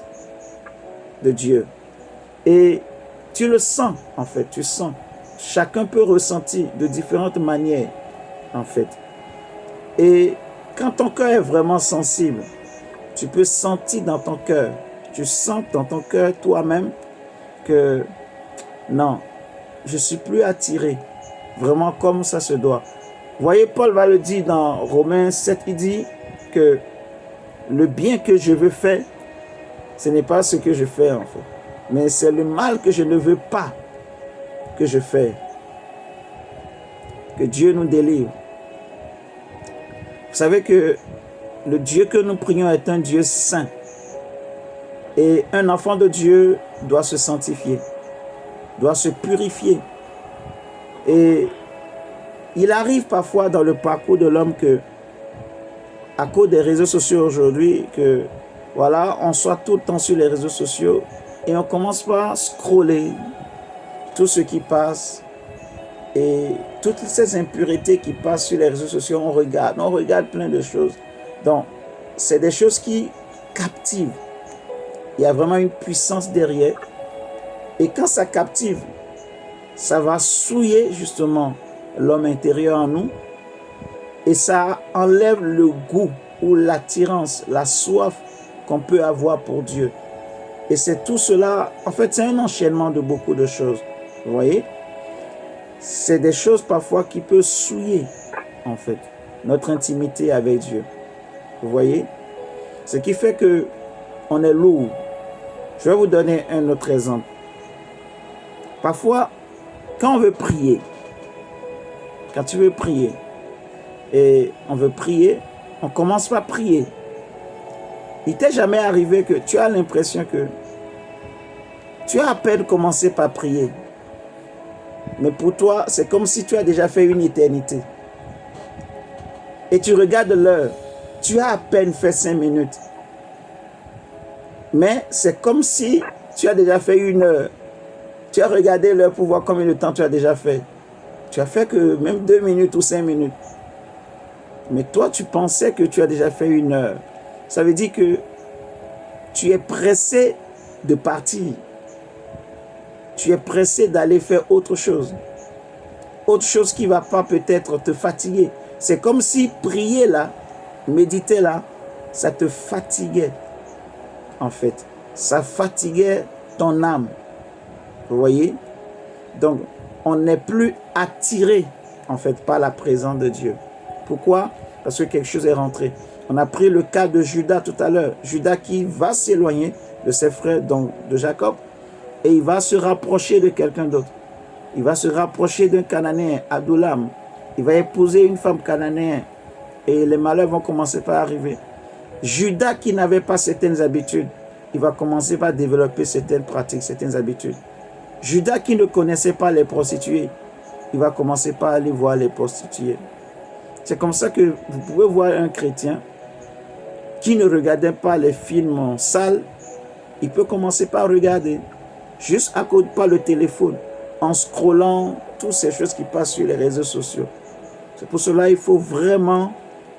Speaker 1: de Dieu. Et tu le sens, en fait, tu sens. Chacun peut ressentir de différentes manières, en fait. Et quand ton cœur est vraiment sensible, tu peux sentir dans ton cœur, tu sens dans ton cœur toi-même que non, je ne suis plus attiré, vraiment comme ça se doit. Vous voyez, Paul va le dire dans Romains 7, il dit que le bien que je veux faire, ce n'est pas ce que je fais en fait, mais c'est le mal que je ne veux pas que je fais. Que Dieu nous délivre. Vous savez que le Dieu que nous prions est un Dieu saint. Et un enfant de Dieu doit se sanctifier, doit se purifier. Et il arrive parfois dans le parcours de l'homme que, à cause des réseaux sociaux aujourd'hui, que voilà, on soit tout le temps sur les réseaux sociaux et on commence par scroller tout ce qui passe et toutes ces impuretés qui passent sur les réseaux sociaux, on regarde plein de choses. Donc, c'est des choses qui captivent. Il y a vraiment une puissance derrière. Et quand ça captive, ça va souiller justement l'homme intérieur en nous et ça enlève le goût ou l'attirance, la soif qu'on peut avoir pour Dieu. Et c'est tout cela, en fait, c'est un enchaînement de beaucoup de choses. Vous voyez? C'est des choses parfois qui peuvent souiller, en fait, notre intimité avec Dieu. Vous voyez? Ce qui fait que on est lourd. Je vais vous donner un autre exemple. Parfois, quand on veut prier, quand tu veux prier, et on veut prier, on commence par prier. Il t'est jamais arrivé que tu as l'impression que tu as à peine commencé par prier. Mais pour toi, c'est comme si tu as déjà fait une éternité. Et tu regardes l'heure, tu as à peine fait 5 minutes. Mais c'est comme si tu as déjà fait 1 heure. Tu as regardé l'heure pour voir combien de temps tu as déjà fait. Tu as fait que même 2 minutes ou 5 minutes. Mais toi, tu pensais que tu as déjà fait 1 heure. Ça veut dire que tu es pressé de partir. Tu es pressé d'aller faire autre chose. autre chose qui ne va pas peut-être te fatiguer. C'est comme si prier là, méditer là, ça te fatiguait, en fait. Ça fatiguait ton âme. Vous voyez? Donc, on n'est plus attiré, en fait, par la présence de Dieu. Pourquoi? Parce que quelque chose est rentré. On a pris le cas de Judas tout à l'heure. Judas qui va s'éloigner de ses frères, donc de Jacob, et il va se rapprocher de quelqu'un d'autre. Il va se rapprocher d'un Cananéen, Adullam. Il va épouser une femme cananéenne. Et les malheurs vont commencer par arriver. Judas qui n'avait pas certaines habitudes, il va commencer par développer certaines pratiques, certaines habitudes. Judas qui ne connaissait pas les prostituées, il va commencer par aller voir les prostituées. C'est comme ça que vous pouvez voir un chrétien qui ne regardait pas les films sales, il peut commencer par regarder, juste à cause par le téléphone, en scrollant toutes ces choses qui passent sur les réseaux sociaux. C'est pour cela qu'il faut vraiment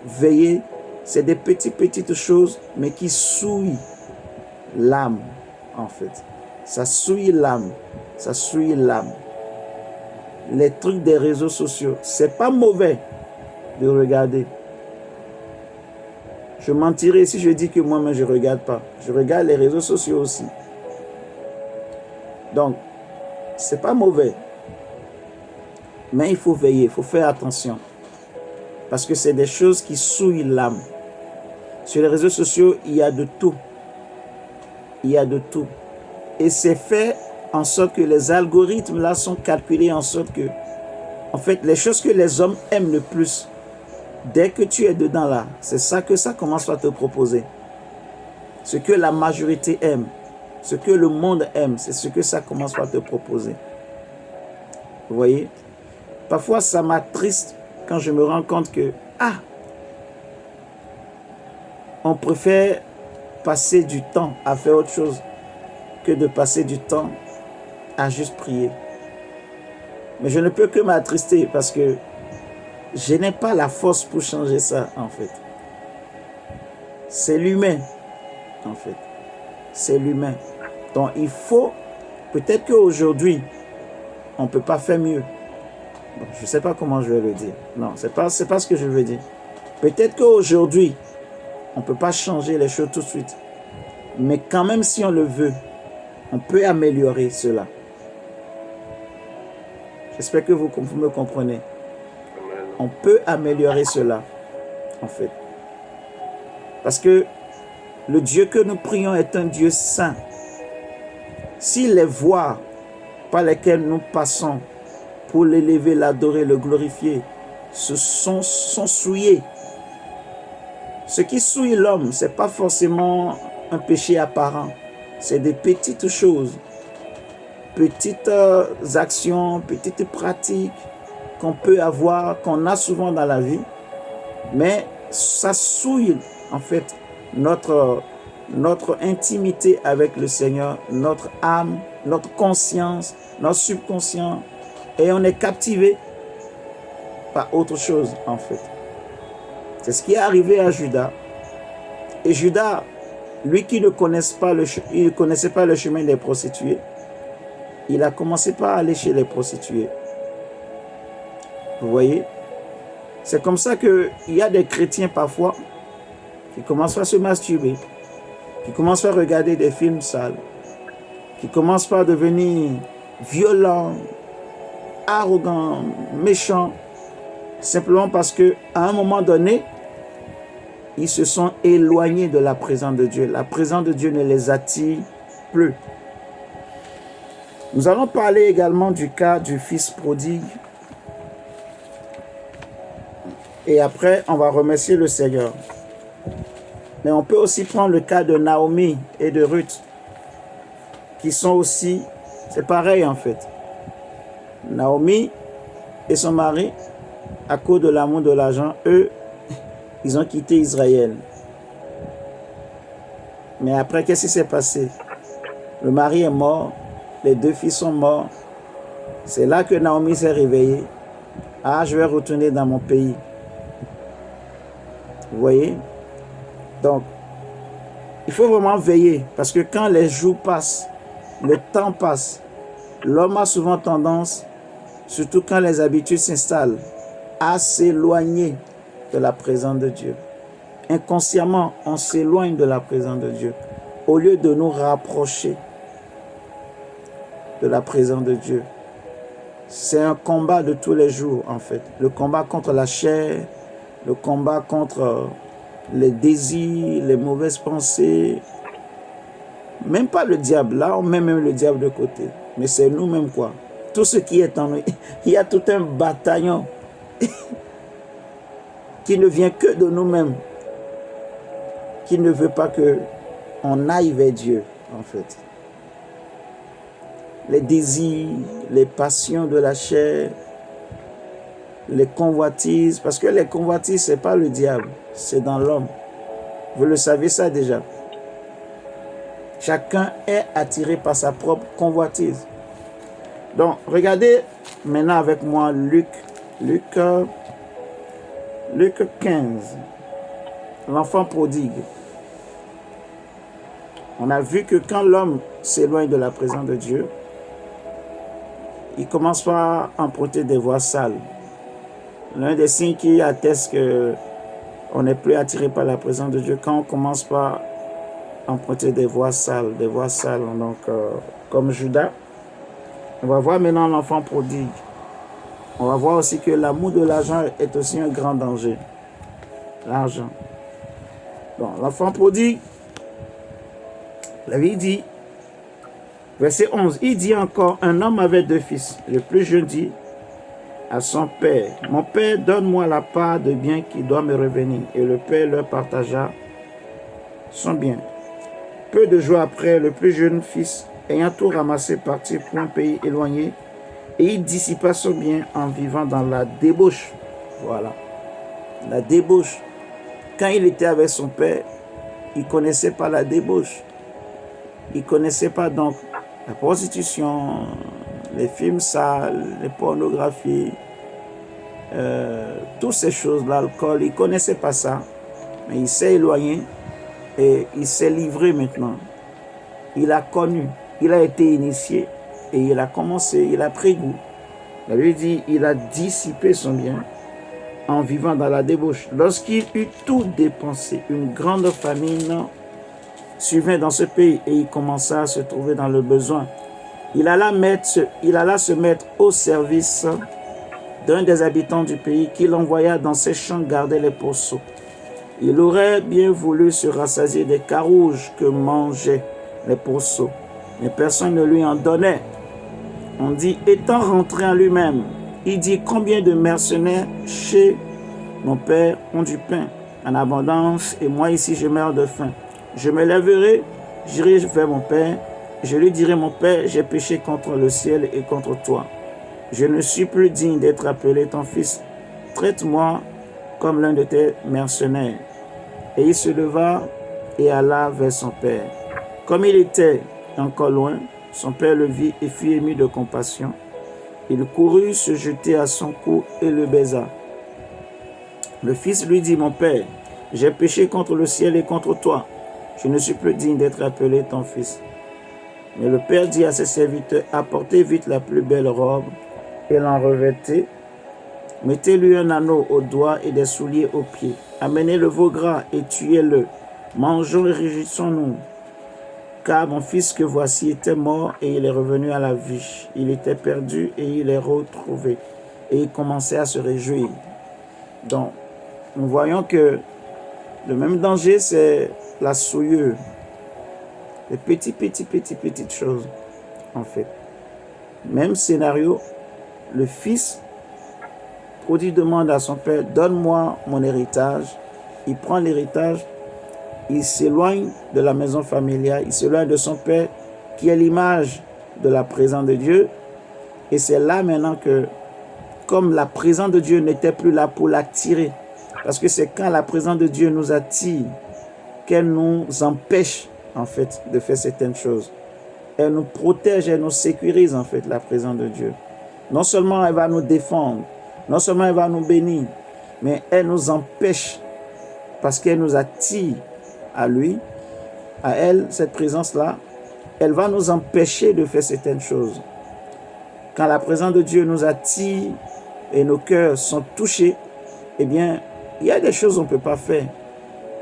Speaker 1: veiller. C'est des petites choses, mais qui souillent l'âme, en fait. Ça souille l'âme. Ça souille l'âme. Les trucs des réseaux sociaux, c'est pas mauvais de regarder. Je mentirais si je dis que moi-même je ne regarde pas. Je regarde les réseaux sociaux aussi. Donc, c'est pas mauvais. Mais il faut veiller, il faut faire attention. Parce que c'est des choses qui souillent l'âme. Sur les réseaux sociaux, il y a de tout. Il y a de tout. Et c'est fait en sorte que les algorithmes là sont calculés en sorte que, en fait, les choses que les hommes aiment le plus, dès que tu es dedans là, c'est ça que ça commence à te proposer. Ce que la majorité aime, ce que le monde aime, c'est ce que ça commence à te proposer. Vous voyez? Parfois, ça m'attriste quand je me rends compte que, on préfère passer du temps à faire autre chose que de passer du temps à juste prier. Mais je ne peux que m'attrister parce que je n'ai pas la force pour changer ça, en fait. C'est l'humain, en fait. C'est l'humain. Donc, il faut, peut-être qu'aujourd'hui, on ne peut pas faire mieux. Bon, je ne sais pas comment je vais le dire. Non, ce n'est pas ce que je veux dire. Peut-être qu'aujourd'hui, on ne peut pas changer les choses tout de suite. Mais quand même, si on le veut, on peut améliorer cela. J'espère que vous me comprenez. On peut améliorer cela, en fait. Parce que le Dieu que nous prions est un Dieu saint. Si les voies par lesquelles nous passons pour l'élever, l'adorer, le glorifier, sont souillées, ce qui souille l'homme, ce n'est pas forcément un péché apparent. C'est des petites choses, petites actions, petites pratiques qu'on peut avoir, qu'on a souvent dans la vie. Mais ça souille, en fait, notre intimité avec le Seigneur, notre âme, notre conscience, notre subconscient. Et on est captivé par autre chose, en fait. C'est ce qui est arrivé à Judas. Et Judas, lui qui ne connaissait pas le chemin des prostituées, il a commencé par aller chez les prostituées. Vous voyez? C'est comme ça qu'il y a des chrétiens parfois qui commencent à se masturber, qui commencent à regarder des films sales, qui commencent par devenir violents, arrogants, méchants, simplement parce qu'à un moment donné, ils se sont éloignés de la présence de Dieu. La présence de Dieu ne les attire plus. Nous allons parler également du cas du fils prodigue. Et après, on va remercier le Seigneur. Mais on peut aussi prendre le cas de Naomi et de Ruth, qui sont aussi, c'est pareil en fait. Naomi et son mari, à cause de l'amour de l'argent, eux, ils ont quitté Israël. Mais après, qu'est-ce qui s'est passé? Le mari est mort, les deux fils sont morts. C'est là que Naomi s'est réveillée. Ah, je vais retourner dans mon pays. Vous voyez? Donc, il faut vraiment veiller, parce que quand les jours passent, le temps passe, l'homme a souvent tendance, surtout quand les habitudes s'installent, à s'éloigner de la présence de Dieu. Inconsciemment, on s'éloigne de la présence de Dieu au lieu de nous rapprocher de la présence de Dieu. C'est un combat de tous les jours, en fait. Le combat contre la chair, le combat contre les désirs, les mauvaises pensées. Même pas le diable, là, on met même le diable de côté. Mais c'est nous-mêmes, quoi. Tout ce qui est en nous. Il y a tout un bataillon qui ne vient que de nous-mêmes, qui ne veut pas qu'on aille vers Dieu, en fait. Les désirs, les passions de la chair, les convoitises, parce que les convoitises, ce n'est pas le diable, c'est dans l'homme. Vous le savez ça déjà. Chacun est attiré par sa propre convoitise. Donc, regardez maintenant avec moi Luc 15, l'enfant prodigue. On a vu que quand l'homme s'éloigne de la présence de Dieu, il commence par emprunter des voies sales. L'un des signes qui atteste qu'on n'est plus attiré par la présence de Dieu, quand on commence par emprunter des voies sales. Donc, comme Judas, on va voir maintenant l'enfant prodigue. On va voir aussi que l'amour de l'argent est aussi un grand danger. L'argent. Donc, l'enfant prodigue, la Bible dit, verset 11, il dit encore, un homme avait 2 fils. Le plus jeune dit à son père, mon père, donne-moi la part de bien qui doit me revenir. Et le père leur partagea son bien. Peu de jours après, le plus jeune fils, ayant tout ramassé, partit pour un pays éloigné, et il dissipa son bien en vivant dans la débauche. Voilà, la débauche. Quand il était avec son père, il ne connaissait pas la débauche. Il ne connaissait pas donc la prostitution, les films sales, les pornographies, toutes ces choses, l'alcool. Il ne connaissait pas ça, mais il s'est éloigné et il s'est livré maintenant. Il a connu, il a été initié et il a commencé, il a pris goût. La Bible dit, il a dissipé son bien en vivant dans la débauche. Lorsqu'il eut tout dépensé, une grande famine survint dans ce pays et il commença à se trouver dans le besoin. Il alla se mettre au service d'un des habitants du pays qui l'envoya dans ses champs garder les pourceaux. Il aurait bien voulu se rassasier des carouges que mangeaient les pourceaux, mais personne ne lui en donnait. On dit, étant rentré en lui-même, il dit, combien de mercenaires chez mon père ont du pain en abondance et moi ici je meurs de faim. Je me lèverai, j'irai vers mon père, je lui dirai, mon père, j'ai péché contre le ciel et contre toi. Je ne suis plus digne d'être appelé ton fils. Traite-moi comme l'un de tes mercenaires. Et il se leva et alla vers son père. Comme il était encore loin, son père le vit et fut ému de compassion. Il courut se jeter à son cou et le baisa. Le fils lui dit, mon père, j'ai péché contre le ciel et contre toi. Je ne suis plus digne d'être appelé ton fils. Mais le père dit à ses serviteurs, apportez vite la plus belle robe et l'en revêtez. Mettez-lui un anneau au doigt et des souliers aux pieds. Amenez le veau gras et tuez-le. Mangeons et réjouissons-nous. Car mon fils que voici était mort et il est revenu à la vie. Il était perdu et il est retrouvé. Et il commençait à se réjouir. Donc, nous voyons que le même danger, c'est la souillure. Les petites choses, en fait. Même scénario, le fils prodigue demande à son père, donne-moi mon héritage. Il prend l'héritage, il s'éloigne de la maison familiale, il s'éloigne de son père, qui est l'image de la présence de Dieu. Et c'est là maintenant que, comme la présence de Dieu n'était plus là pour l'attirer, parce que c'est quand la présence de Dieu nous attire, qu'elle nous empêche, en fait, de faire certaines choses. Elle nous protège, elle nous sécurise, en fait, la présence de Dieu. Non seulement elle va nous défendre, non seulement elle va nous bénir, mais elle nous empêche, parce qu'elle nous attire à lui, à elle, cette présence-là, elle va nous empêcher de faire certaines choses. quand la présence de Dieu nous attire et nos cœurs sont touchés, eh bien, il y a des choses qu'on ne peut pas faire.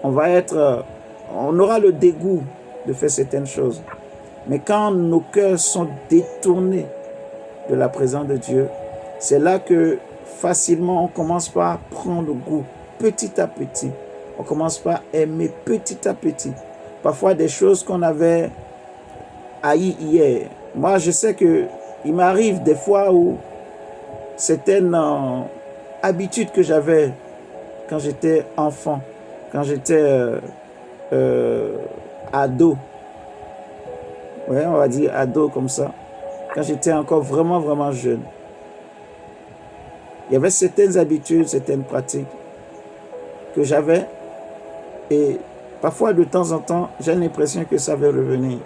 Speaker 1: On aura le dégoût de faire certaines choses. Mais quand nos cœurs sont détournés de la présence de Dieu, c'est là que facilement on commence par prendre goût petit à petit. On commence par aimer petit à petit. Parfois des choses qu'on avait haïes hier. Moi, je sais que il m'arrive des fois où certaines habitudes que j'avais quand j'étais enfant, quand j'étais ado, ouais, on va dire ado comme ça, quand j'étais encore vraiment, vraiment jeune, il y avait certaines habitudes, certaines pratiques que j'avais et parfois de temps en temps, j'ai l'impression que ça va revenir.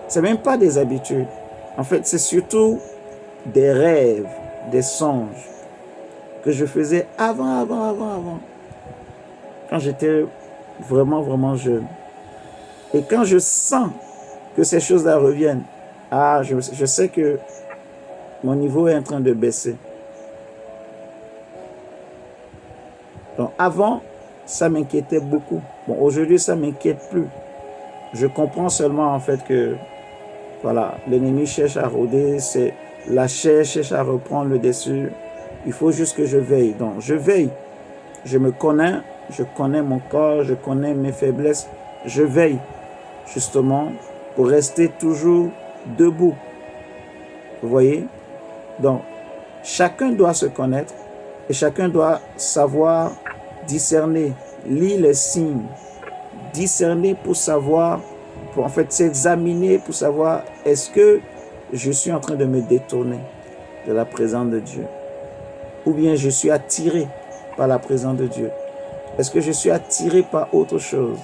Speaker 1: Ce n'est même pas des habitudes. En fait, c'est surtout des rêves, des songes que je faisais avant. Quand j'étais vraiment, vraiment jeune. Et quand je sens que ces choses-là reviennent, je sais que mon niveau est en train de baisser. Donc avant, ça m'inquiétait beaucoup. Bon, aujourd'hui, ça ne m'inquiète plus. Je comprends seulement en fait que voilà, l'ennemi cherche à rôder, c'est la chair cherche à reprendre le dessus. Il faut juste que je veille. Donc, je veille. Je me connais, je connais mon corps, je connais mes faiblesses. Je veille justement pour rester toujours debout. Vous voyez? Donc, chacun doit se connaître et chacun doit savoir discerner, lire les signes, discerner pour savoir, pour en fait s'examiner pour savoir est-ce que je suis en train de me détourner de la présence de Dieu ou bien je suis attiré par la présence de Dieu. Est-ce que je suis attiré par autre chose?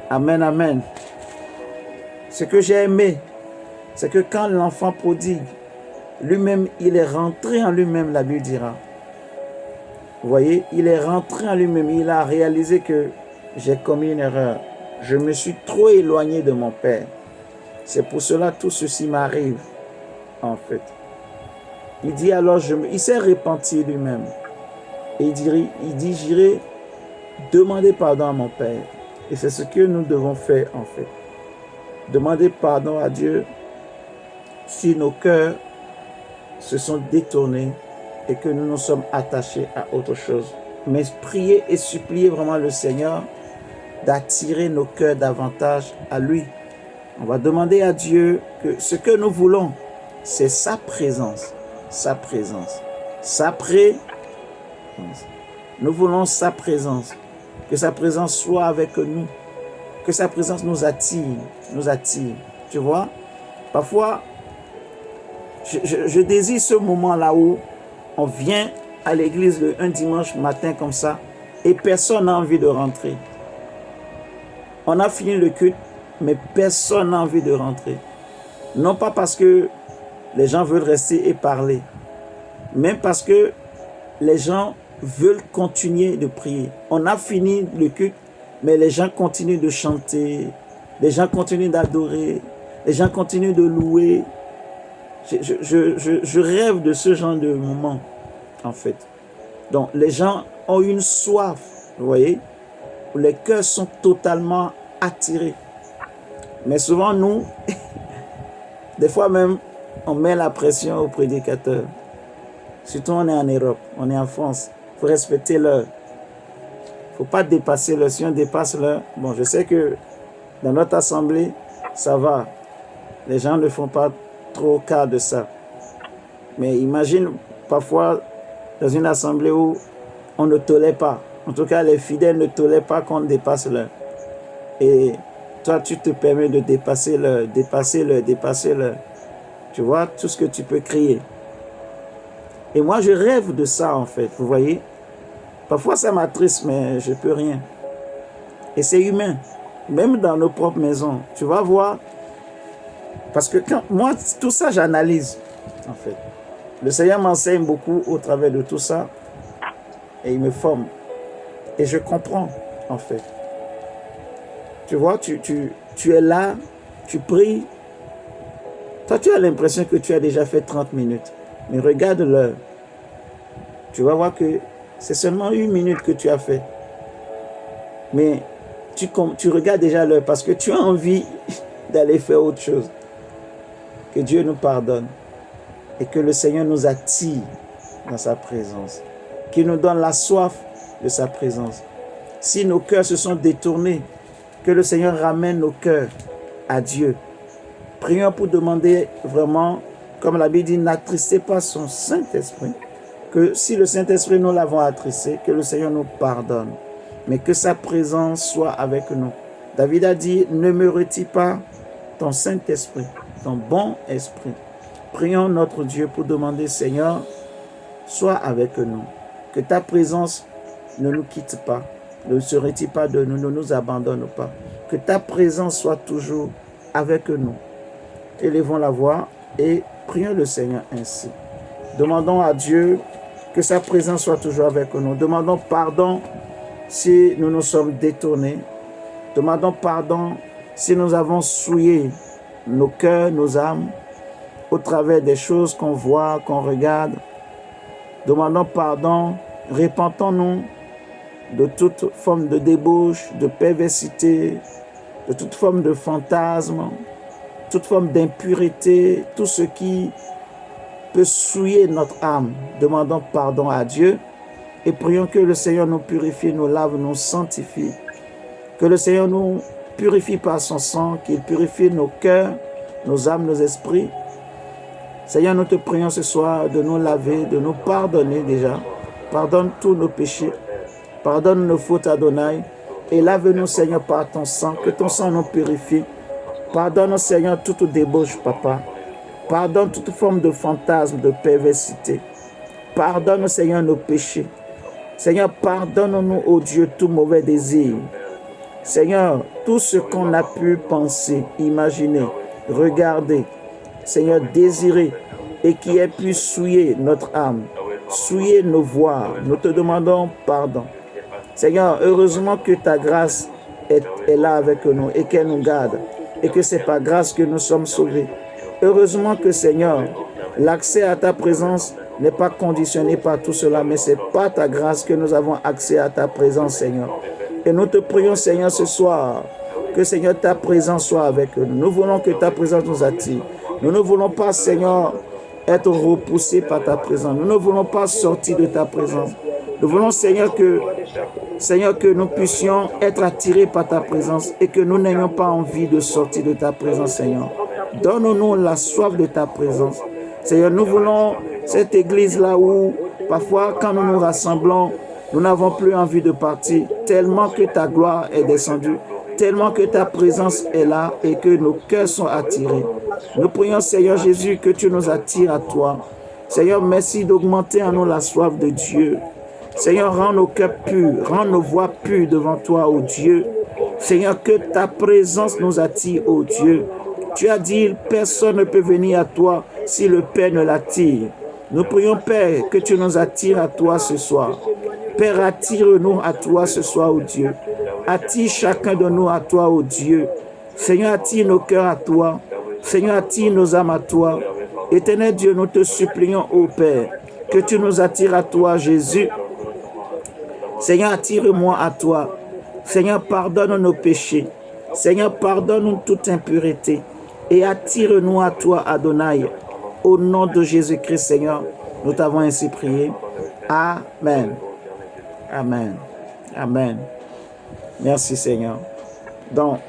Speaker 1: Amen, amen. Ce que j'ai aimé, c'est que quand l'enfant prodigue, lui-même, il est rentré en lui-même, la Bible dira. Vous voyez, il est rentré en lui-même, il a réalisé que j'ai commis une erreur. Je me suis trop éloigné de mon Père. C'est pour cela que tout ceci m'arrive, en fait. Il dit alors, il s'est repenti lui-même. Et il dit, j'irai demander pardon à mon Père. Et c'est ce que nous devons faire, en fait. Demander pardon à Dieu si nos cœurs se sont détournés et que nous nous sommes attachés à autre chose. Mais prier et supplier vraiment le Seigneur d'attirer nos cœurs davantage à lui. On va demander à Dieu que ce que nous voulons, c'est sa présence. Sa présence. Sa présence. Nous voulons sa présence. Que sa présence soit avec nous. Que sa présence nous attire. Nous attire. Tu vois? Parfois, je désire ce moment-là où on vient à l'église un dimanche matin comme ça et personne n'a envie de rentrer. On a fini le culte, mais personne n'a envie de rentrer. Non pas parce que les gens veulent rester et parler, mais parce que les gens veulent continuer de prier. On a fini le culte, mais les gens continuent de chanter, les gens continuent d'adorer, les gens continuent de louer. Je rêve de ce genre de moment, en fait. Donc, les gens ont une soif, vous voyez, où les cœurs sont totalement attirés. Mais souvent, nous, des fois même, on met la pression aux prédicateurs. Surtout, on est en Europe, on est en France. Il faut respecter l'heure. Il ne faut pas dépasser l'heure. Si on dépasse l'heure, bon, je sais que dans notre assemblée, ça va. Les gens ne font pas trop cas de ça. Mais imagine parfois dans une assemblée où on ne tolère pas. En tout cas, les fidèles ne tolèrent pas qu'on dépasse l'heure. Et toi, tu te permets de dépasser l'heure. Tu vois, tout ce que tu peux crier. Et moi, je rêve de ça, en fait. Vous voyez? Parfois, ça m'attriste, mais je ne peux rien. Et c'est humain. Même dans nos propres maisons. Tu vas voir. Parce que moi, tout ça, j'analyse, en fait. Le Seigneur m'enseigne beaucoup au travers de tout ça. Et il me forme. Et je comprends, en fait. Tu vois, tu es là, tu pries. Toi, tu as l'impression que tu as déjà fait 30 minutes. Mais regarde l'heure. Tu vas voir que c'est seulement 1 minute que tu as fait. Mais tu regardes déjà l'heure parce que tu as envie d'aller faire autre chose. Que Dieu nous pardonne et que le Seigneur nous attire dans sa présence. Qu'il nous donne la soif de sa présence. Si nos cœurs se sont détournés, que le Seigneur ramène nos cœurs à Dieu. Prions pour demander vraiment, comme la Bible dit, n'attristez pas son Saint-Esprit. Que si le Saint-Esprit nous l'avons attristé, que le Seigneur nous pardonne. Mais que sa présence soit avec nous. David a dit, ne me retire pas ton Saint-Esprit, ton bon esprit. Prions notre Dieu pour demander, Seigneur, sois avec nous. Que ta présence ne nous quitte pas, ne se retire pas de nous, ne nous abandonne pas. Que ta présence soit toujours avec nous. Élevons la voix et prions le Seigneur ainsi. Demandons à Dieu que sa présence soit toujours avec nous. Demandons pardon si nous nous sommes détournés. Demandons pardon si nous avons souillé nos cœurs, nos âmes, au travers des choses qu'on voit, qu'on regarde. Demandons pardon, repentons-nous de toute forme de débauche, de perversité, de toute forme de fantasme, toute forme d'impureté, tout ce qui peut souiller notre âme. Demandons pardon à Dieu et prions que le Seigneur nous purifie, nous lave, nous sanctifie. Que le Seigneur nous purifie par son sang, qu'il purifie nos cœurs, nos âmes, nos esprits. Seigneur, nous te prions ce soir de nous laver, de nous pardonner déjà. Pardonne tous nos péchés. Pardonne nos fautes, Adonai. Et lave-nous, Seigneur, par ton sang. Que ton sang nous purifie. Pardonne, Seigneur, toute débauche, Papa. Pardonne toute forme de fantasme, de perversité. Pardonne, Seigneur, nos péchés. Seigneur, pardonne-nous, ô Dieu, tout mauvais désir. Seigneur, tout ce qu'on a pu penser, imaginer, regarder, Seigneur, désirer et qui ait pu souiller notre âme, souiller nos voies, nous te demandons pardon. Seigneur, heureusement que ta grâce est là avec nous et qu'elle nous garde et que c'est par grâce que nous sommes sauvés. Heureusement que, Seigneur, l'accès à ta présence n'est pas conditionné par tout cela, mais c'est par ta grâce que nous avons accès à ta présence, Seigneur. Et nous te prions, Seigneur, ce soir, que, Seigneur, ta présence soit avec nous. Nous voulons que ta présence nous attire. Nous ne voulons pas, Seigneur, être repoussés par ta présence. Nous ne voulons pas sortir de ta présence. Nous voulons, Seigneur, que nous puissions être attirés par ta présence et que nous n'ayons pas envie de sortir de ta présence, Seigneur. Donne-nous la soif de ta présence. Seigneur, nous voulons cette église-là où, parfois, quand nous nous rassemblons, nous n'avons plus envie de partir, tellement que ta gloire est descendue, tellement que ta présence est là et que nos cœurs sont attirés. Nous prions, Seigneur Jésus, que tu nous attires à toi. Seigneur, merci d'augmenter en nous la soif de Dieu. Seigneur, rends nos cœurs purs, rends nos voix pures devant toi, ô Dieu. Seigneur, que ta présence nous attire, ô Dieu. Tu as dit, personne ne peut venir à toi si le Père ne l'attire. Nous prions, Père, que tu nous attires à toi ce soir. Père, attire-nous à toi ce soir, ô Dieu. Attire chacun de nous à toi, ô Dieu. Seigneur, attire nos cœurs à toi. Seigneur, attire nos âmes à toi. Éternel Dieu, nous te supplions, ô Père, que tu nous attires à toi, Jésus. Seigneur, attire-moi à toi. Seigneur, pardonne nos péchés. Seigneur, pardonne-nous toute impureté. Et attire-nous à toi, Adonai. Au nom de Jésus-Christ, Seigneur, nous t'avons ainsi prié. Amen. Amen. Amen. Merci, Seigneur. Donc,